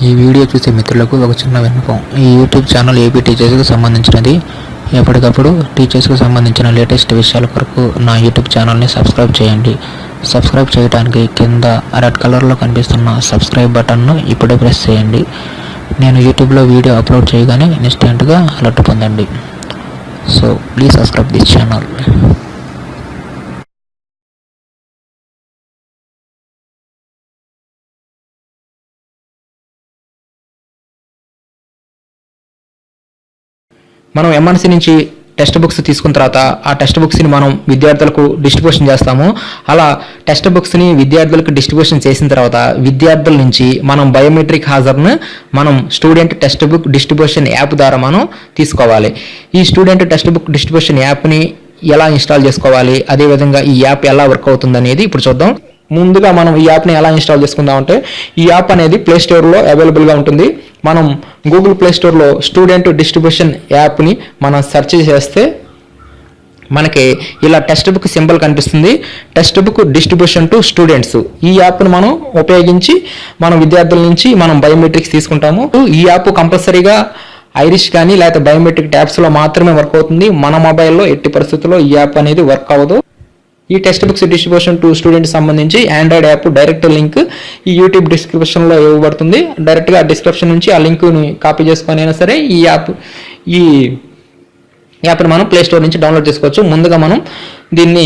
ఈ వీడియో చూసే మిత్రులకు ఒక చిన్న విన్నపం. ఈ యూట్యూబ్ ఛానల్ ఏపీ టీచర్స్కి సంబంధించినది. ఎప్పటికప్పుడు టీచర్స్కి సంబంధించిన లేటెస్ట్ విషయాల కొరకు నా యూట్యూబ్ ఛానల్ని సబ్స్క్రైబ్ చేయండి. సబ్స్క్రైబ్ చేయడానికి కింద రెడ్ కలర్లో కనిపిస్తున్న సబ్స్క్రైబ్ బటన్ను ఇప్పుడే ప్రెస్ చేయండి. నేను యూట్యూబ్లో వీడియో అప్లోడ్ చేయగానే ఇన్స్టెంట్గా అలర్ట్ పొందండి. So please subscribe this channel. మనం ఎంఎన్సీ నుంచి టెక్స్ట్ బుక్స్ తీసుకున్న తర్వాత ఆ టెక్స్ట్ బుక్స్ని మనం విద్యార్థులకు డిస్ట్రిబ్యూషన్ చేస్తాము. అలా టెక్స్ట్ బుక్స్ని విద్యార్థులకు డిస్ట్రిబ్యూషన్ చేసిన తర్వాత విద్యార్థుల నుంచి మనం బయోమెట్రిక్ హాజరును మనం student text book distribution app ద్వారా మనం తీసుకోవాలి. ఈ స్టూడెంట్ టెక్స్ట్ బుక్ డిస్ట్రిబ్యూషన్ యాప్ని ఎలా ఇన్స్టాల్ చేసుకోవాలి, అదేవిధంగా ఈ యాప్ ఎలా వర్క్ అవుతుంది అనేది ఇప్పుడు చూద్దాం. ముందుగా మనం ఈ యాప్ని ఎలా ఇన్స్టాల్ చేసుకుందామంటే, ఈ యాప్ అనేది ప్లే స్టోర్లో అవైలబుల్గా ఉంటుంది. మనం గూగుల్ ప్లే స్టోర్లో స్టూడెంట్ డిస్ట్రిబ్యూషన్ యాప్ని మనం సెర్చ్ చేస్తే మనకి ఇలా టెక్స్ట్ బుక్ సింబల్ కనిపిస్తుంది. Text book distribution to students. ఈ యాప్ను మనం ఉపయోగించి మనం విద్యార్థుల నుంచి మనం బయోమెట్రిక్స్ తీసుకుంటాము. ఈ యాప్ కంపల్సరీగా ఐరిష్ కానీ లేకపోతే బయోమెట్రిక్ ట్యాబ్స్లో మాత్రమే వర్క్ అవుతుంది. మన మొబైల్లో ఎట్టి పరిస్థితుల్లో ఈ యాప్ అనేది వర్క్ అవ్వదు. ఈ text books distribution to students సంబంధించి ఆండ్రాయిడ్ యాప్ డైరెక్ట్ లింక్ ఈ యూట్యూబ్ డిస్క్రిప్షన్లో ఇవ్వబడుతుంది. డైరెక్ట్గా డిస్క్రిప్షన్ నుంచి ఆ లింక్ని కాపీ చేసుకొని అయినా సరే ఈ యాప్ని మనం ప్లే స్టోర్ నుంచి డౌన్లోడ్ చేసుకోవచ్చు. ముందుగా మనం దీన్ని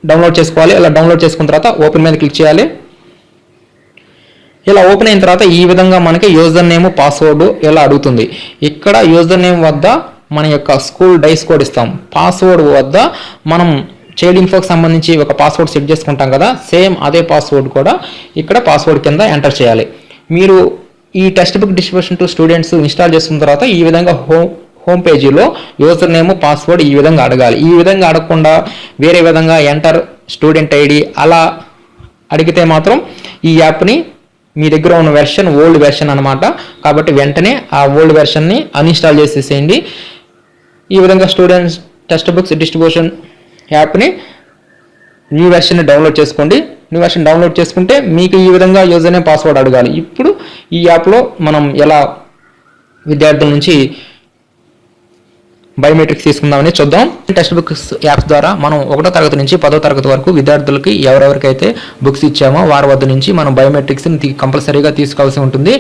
డౌన్లోడ్ చేసుకోవాలి. అలా డౌన్లోడ్ చేసుకున్న తర్వాత ఓపెన్ మీద క్లిక్ చేయాలి. ఇలా ఓపెన్ అయిన తర్వాత ఈ విధంగా మనకి యూజర్ నేమ్ పాస్వర్డ్ ఇలా అడుగుతుంది. ఇక్కడ యూజర్ నేమ్ వద్ద మన యొక్క స్కూల్ డైస్ కోడ్ ఇస్తాం. పాస్వర్డ్ వద్ద మనం చైల్డ్ ఇన్ఫోకి సంబంధించి ఒక పాస్వర్డ్ సెట్ చేసుకుంటాం కదా, సేమ్ అదే పాస్వర్డ్ కూడా ఇక్కడ పాస్వర్డ్ కింద ఎంటర్ చేయాలి. మీరు ఈ text book distribution to students install చేసుకున్న తర్వాత ఈ విధంగా హోమ్ పేజీలో యూజర్ నేమ్ పాస్వర్డ్ ఈ విధంగా అడగాలి. ఈ విధంగా అడగకుండా వేరే విధంగా ఎంటర్ స్టూడెంట్ ఐడి అలా అడిగితే మాత్రం ఈ యాప్ని మీ దగ్గర ఉన్న వెర్షన్ ఓల్డ్ వెర్షన్ అనమాట. కాబట్టి వెంటనే ఆ ఓల్డ్ వెర్షన్ని అన్ఇన్స్టాల్ చేసేసేయండి. ఈ విధంగా స్టూడెంట్స్ టెక్స్ట్ బుక్స్ డిస్ట్రిబ్యూషన్ యాప్ని న్యూ వెర్షన్ని డౌన్లోడ్ చేసుకోండి. న్యూ వెర్షన్ డౌన్లోడ్ చేసుకుంటే మీకు ఈ విధంగా యూజర్ నేమ్ పాస్వర్డ్ అడగాలి. ఇప్పుడు ఈ యాప్లో మనం ఎలా విద్యార్థుల నుంచి బయోమెట్రిక్స్ తీసుకుందామని చూద్దాం. టెక్స్ట్ బుక్స్ యాప్స్ ద్వారా మనం 1వ తరగతి నుంచి 10వ తరగతి వరకు విద్యార్థులకి ఎవరెవరికైతే బుక్స్ ఇచ్చామో వారి వద్ద నుంచి మనం బయోమెట్రిక్స్ని కంపల్సరీగా తీసుకోవాల్సి ఉంటుంది.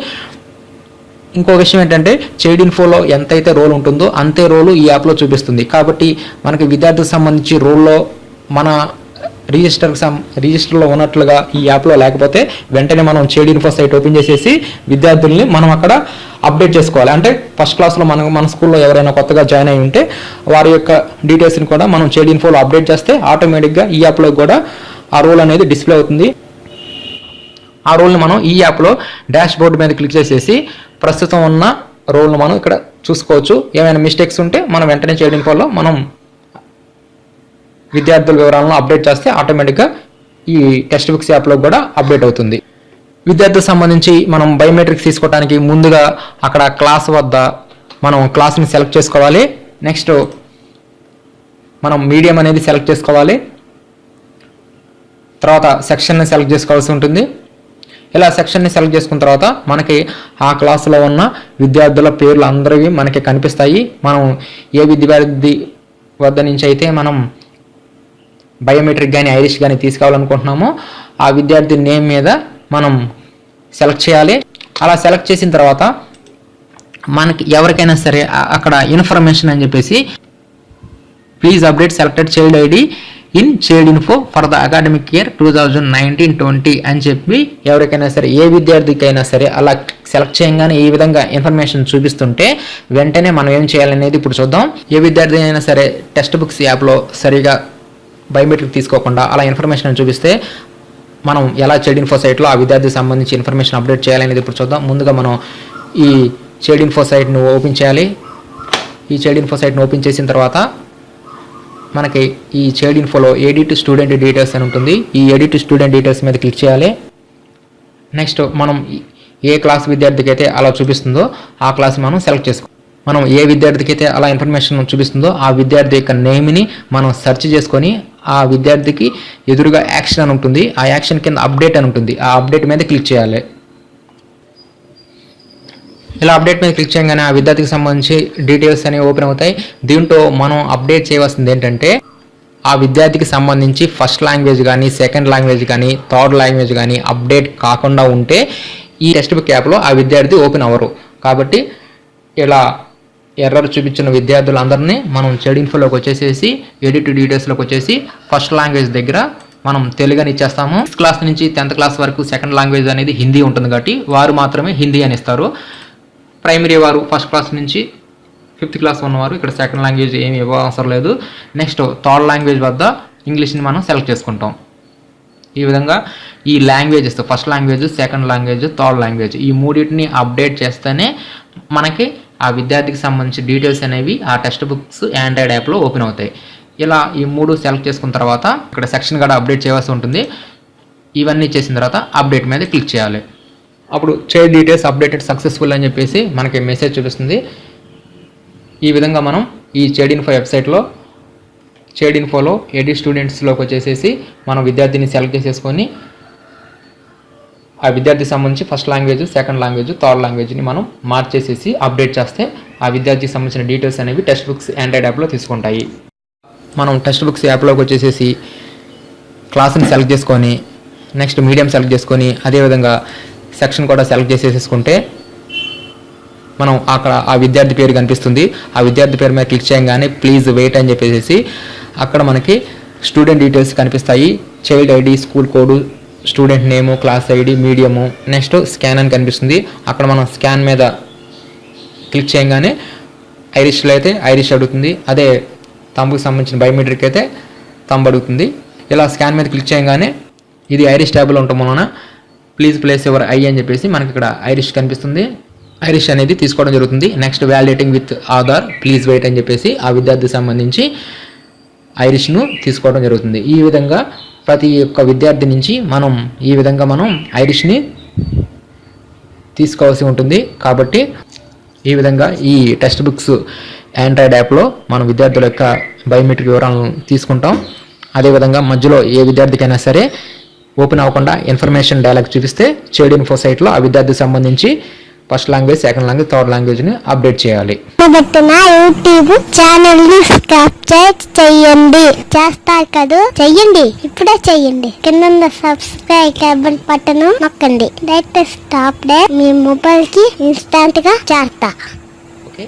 ఇంకో విషయం ఏంటంటే, చైల్డ్ ఇన్ఫోలో ఎంతైతే రోల్ ఉంటుందో అంతే రోలు ఈ యాప్లో చూపిస్తుంది. కాబట్టి మనకి విద్యార్థులకు సంబంధించి రోల్లో మన రిజిస్టర్లో ఉన్నట్లుగా ఈ యాప్లో లేకపోతే వెంటనే మనం చైల్డ్ ఇన్ఫో సైట్ ఓపెన్ చేసేసి విద్యార్థుల్ని మనం అక్కడ అప్డేట్ చేసుకోవాలి. అంటే ఫస్ట్ క్లాస్లో మన స్కూల్లో ఎవరైనా కొత్తగా జాయిన్ అయి ఉంటే వారి యొక్క డీటెయిల్స్ని కూడా మనం చైల్డ్ ఇన్ఫోలో అప్డేట్ చేస్తే ఆటోమేటిక్గా ఈ యాప్లో కూడా ఆ రోల్ అనేది డిస్ప్లే అవుతుంది. ఆ రోల్ని మనం ఈ యాప్లో డాష్ బోర్డు మీద క్లిక్ చేసేసి ప్రస్తుతం ఉన్న రోల్ను మనం ఇక్కడ చూసుకోవచ్చు. ఏమైనా మిస్టేక్స్ ఉంటే మనం వెంటనే చైల్డ్ ఇన్ఫోలో మనం విద్యార్థుల వివరాలను అప్డేట్ చేస్తే ఆటోమేటిక్గా ఈ టెక్స్ట్ బుక్స్ యాప్లో కూడా అప్డేట్ అవుతుంది. విద్యార్థులకు సంబంధించి మనం బయోమెట్రిక్స్ తీసుకోవడానికి ముందుగా అక్కడ క్లాస్ వద్ద మనం క్లాస్ని సెలెక్ట్ చేసుకోవాలి. నెక్స్ట్ మనం మీడియం అనేది సెలెక్ట్ చేసుకోవాలి. తర్వాత సెక్షన్ని సెలెక్ట్ చేసుకోవాల్సి ఉంటుంది. ఇలా సెక్షన్ని సెలెక్ట్ చేసుకున్న తర్వాత మనకి ఆ క్లాసులో ఉన్న విద్యార్థుల పేర్లు అందరివి మనకి కనిపిస్తాయి. మనం ఏ విద్యార్థి వద్ద నుంచి అయితే మనం బయోమెట్రిక్ కానీ ఐరిష్ కానీ తీసుకోవాలనుకుంటున్నామో ఆ విద్యార్థి నేమ్ మీద మనం సెలెక్ట్ చేయాలి. అలా సెలెక్ట్ చేసిన తర్వాత మనకి ఎవరికైనా సరే అక్కడ ఇన్ఫర్మేషన్ అని చెప్పేసి please update selected child ID in child info for the academic year 2019-20 అని చెప్పి ఎవరికైనా సరే ఏ విద్యార్థికైనా సరే అలా సెలెక్ట్ చేయగానే ఈ విధంగా ఇన్ఫర్మేషన్ చూపిస్తుంటే వెంటనే మనం ఏం చేయాలనేది ఇప్పుడు చూద్దాం. ఏ విద్యార్థి అయినా సరే టెక్స్ట్ బుక్స్ యాప్లో సరిగా బయోమెట్రిక్ తీసుకోకుండా అలా ఇన్ఫర్మేషన్ చూపిస్తే మనం ఎలా చైల్డ్ ఇన్ఫో సైట్లో ఆ విద్యార్థికి సంబంధించి ఇన్ఫర్మేషన్ అప్డేట్ చేయాలనేది ఇప్పుడు చూద్దాం. ముందుగా మనం ఈ చైల్డ్ ఇన్ఫో సైట్ను ఓపెన్ చేయాలి. ఈ చైల్డ్ ఇన్ఫో సైట్ను ఓపెన్ చేసిన తర్వాత మనకి ఈ చైల్డ్ ఇన్ఫోలో ఎడిట్ స్టూడెంట్ డీటెయిల్స్ అని ఉంటుంది. ఈ ఎడిట్ స్టూడెంట్ డీటెయిల్స్ మీద క్లిక్ చేయాలి. నెక్స్ట్ మనం ఏ క్లాస్ విద్యార్థికి అయితే అలా చూపిస్తుందో ఆ క్లాస్ మనం సెలెక్ట్ చేసుకోవాలి. మనం ఏ విద్యార్థికి అయితే అలా ఇన్ఫర్మేషన్ చూపిస్తుందో ఆ విద్యార్థి యొక్క నేమ్ని మనం సెర్చ్ చేసుకొని ఆ విద్యార్థికి ఎదురుగా యాక్షన్ అని ఉంటుంది. ఆ యాక్షన్ కింద అప్డేట్ అని ఉంటుంది. ఆ అప్డేట్ మీద క్లిక్ చేయాలి. ఇలా అప్డేట్ మీద క్లిక్ చేయగానే ఆ విద్యార్థికి సంబంధించి డీటెయిల్స్ అనేవి ఓపెన్ అవుతాయి. దీంట్లో మనం అప్డేట్ చేయవలసింది ఏంటంటే ఆ విద్యార్థికి సంబంధించి ఫస్ట్ లాంగ్వేజ్ కానీ, సెకండ్ లాంగ్వేజ్ కానీ, థర్డ్ లాంగ్వేజ్ కానీ అప్డేట్ కాకుండా ఉంటే ఈ టెక్స్ట్ బుక్ యాప్లో ఆ విద్యార్థి ఓపెన్ అవ్వరు. కాబట్టి ఇలా ఎర్రర్ చూపించిన విద్యార్థులందరినీ మనం CHILDINFOలోకి వచ్చేసేసి ఎడిట్ డీటెయిల్స్లోకి వచ్చేసి ఫస్ట్ లాంగ్వేజ్ దగ్గర మనం తెలుగు అని ఇచ్చేస్తాము. 6th క్లాస్ నుంచి 10th క్లాస్ వరకు సెకండ్ లాంగ్వేజ్ అనేది హిందీ ఉంటుంది కాబట్టి వారు మాత్రమే హిందీ అని ఇస్తారు. ప్రైమరీ వారు ఫస్ట్ క్లాస్ నుంచి 5th క్లాస్ ఉన్నవారు ఇక్కడ సెకండ్ లాంగ్వేజ్ ఏమి ఇవ్వవసరం లేదు. నెక్స్ట్ థర్డ్ లాంగ్వేజ్ వద్ద ఇంగ్లీష్ని మనం సెలెక్ట్ చేసుకుంటాం. ఈ విధంగా ఈ languages first language, second language, third language ఈ మూడింటిని అప్డేట్ చేస్తేనే మనకి ఆ విద్యార్థికి సంబంధించి డీటెయిల్స్ అనేవి ఆ టెక్స్ట్ బుక్స్ ఆండ్రాయిడ్ యాప్లో ఓపెన్ అవుతాయి. ఇలా ఈ 3 సెలెక్ట్ చేసుకున్న తర్వాత ఇక్కడ సెక్షన్ కూడా అప్డేట్ చేయాల్సి ఉంటుంది. ఇవన్నీ చేసిన తర్వాత అప్డేట్ మీద క్లిక్ చేయాలి. అప్పుడు చైల్డ్ డీటెయిల్స్ అప్డేటెడ్ సక్సెస్ఫుల్ అని చెప్పేసి మనకి మెసేజ్ చూపిస్తుంది. ఈ విధంగా మనం ఈ CHILDINFO వెబ్సైట్లో CHILDINFOలో ఎడిట్ స్టూడెంట్స్లోకి వచ్చేసేసి మనం విద్యార్థిని సెలెక్ట్ చేసేసుకొని ఆ విద్యార్థికి సంబంధించి first language, second language, third లాంగ్వేజ్ని మనం మార్చేసేసి అప్డేట్ చేస్తే ఆ విద్యార్థికి సంబంధించిన డీటెయిల్స్ అనేవి టెక్స్ట్ బుక్స్ ఆండ్రాయిడ్ యాప్లో తీసుకుంటాయి. మనం టెక్స్ట్ బుక్స్ యాప్లోకి వచ్చేసేసి క్లాస్ని సెలెక్ట్ చేసుకొని నెక్స్ట్ మీడియం సెలెక్ట్ చేసుకొని అదేవిధంగా సెక్షన్ కూడా సెలెక్ట్ చేసేసుకుంటే మనం అక్కడ ఆ విద్యార్థి పేరు కనిపిస్తుంది. ఆ విద్యార్థి పేరు మీద క్లిక్ చేయగానే ప్లీజ్ వెయిట్ అని చెప్పేసి అక్కడ మనకి స్టూడెంట్ డీటెయిల్స్ కనిపిస్తాయి. Child ID, school code, student నేము, class ID, medium, next scan అని కనిపిస్తుంది. అక్కడ మనం స్కాన్ మీద క్లిక్ చేయగానే ఐరిష్లో అయితే ఐరిష్ అడుగుతుంది. అదే తంబుకి సంబంధించిన బయోమెట్రిక్ అయితే తంబు అడుగుతుంది. ఇలా స్కాన్ మీద క్లిక్ చేయగానే ఇది ఐరిష్ ట్యాబ్లో ఉండటం వలన ప్లీజ్ ప్లేస్ యువర్ ఐ అని చెప్పేసి మనకి ఇక్కడ ఐరిష్ కనిపిస్తుంది. ఐరిష్ అనేది తీసుకోవడం జరుగుతుంది. Next validating with Aadhaar, please wait అని చెప్పేసి ఆ విద్యార్థికి సంబంధించి ఐరిష్ను తీసుకోవడం జరుగుతుంది. ఈ విధంగా ప్రతి ఒక్క విద్యార్థి నుంచి ఈ విధంగా మనం ఐరిష్ని తీసుకోవాల్సి ఉంటుంది. కాబట్టి ఈ విధంగా ఈ టెక్స్ట్ బుక్స్ ఆండ్రాయిడ్ యాప్లో మనం విద్యార్థుల యొక్క బయోమెట్రిక్ వివరాలను తీసుకుంటాం. అదేవిధంగా మధ్యలో ఏ విద్యార్థికైనా సరే ఓపెన్ అవ్వకుండా ఇన్ఫర్మేషన్ డైలాగ్ చూపిస్తే CHILDINFO సైట్లో ఆ విద్యార్థికి సంబంధించి first language, second language, third లాంగ్వేజ్ని అప్డేట్ చేయాలి. యూట్యూబ్ ఛానల్ ని సబ్స్క్రైబ్ చేయండి. చేస్తారు కదా, చెయ్యండి, ఇప్పుడే చెయ్యండి. కింద సబ్స్క్రైబ్ బటన్ నొక్కండి. లేటెస్ట్ అప్డేట్ మీ మొబైల్ కి ఇన్స్టాంట్ గా చేస్తా. ఓకే.